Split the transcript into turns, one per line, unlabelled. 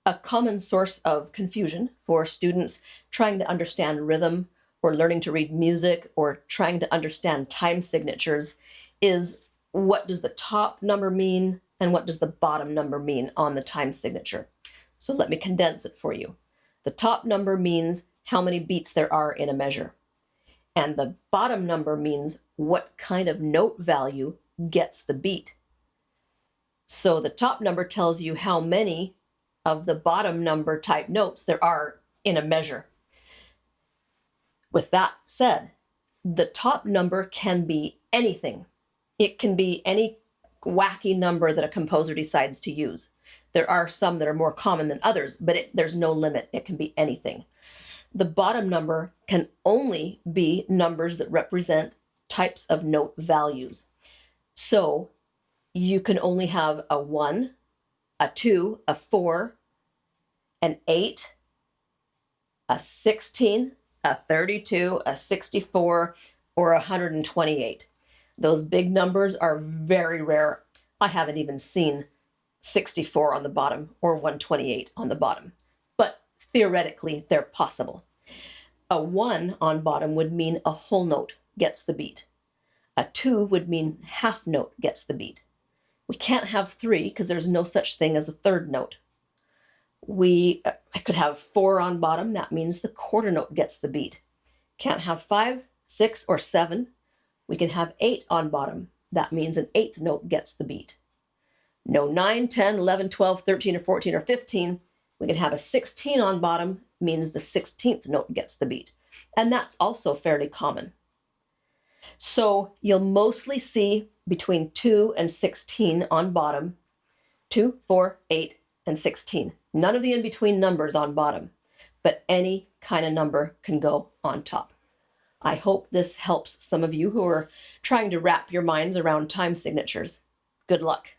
A common source of confusion for students trying to understand rhythm or learning to read music or trying to understand time signatures is, what does the top number mean and what does the bottom number mean on the time signature? So let me condense it for you. The top number means how many beats there are in a measure. And the bottom number means what kind of note value gets the beat. So the top number tells you how many of the bottom number type notes there are in a measure. With that said, the top number can be anything. It can be any wacky number that a composer decides to use. There are some that are more common than others, but there's no limit. It can be anything. The bottom number can only be numbers that represent types of note values. So you can only have a 1, a 2, a 4, an 8, a 16, a 32, a 64, or 128. Those big numbers are very rare. I haven't even seen 64 on the bottom or 128 on the bottom, but theoretically they're possible. A 1 on bottom would mean a whole note gets the beat. A 2 would mean half note gets the beat. We can't have 3 because there's no such thing as a third note. I could have 4 on bottom. That means the quarter note gets the beat. Can't have 5, 6, or 7. We can have 8 on bottom. That means an eighth note gets the beat. No 9, 10, 11, 12, 13, or 14, or 15. We can have a 16 on bottom, means the 16th note gets the beat. And that's also fairly common. So you'll mostly see between 2 and 16 on bottom, 2, 4, 8, and 16. None of the in-between numbers on bottom, but any kind of number can go on top. I hope this helps some of you who are trying to wrap your minds around time signatures. Good luck.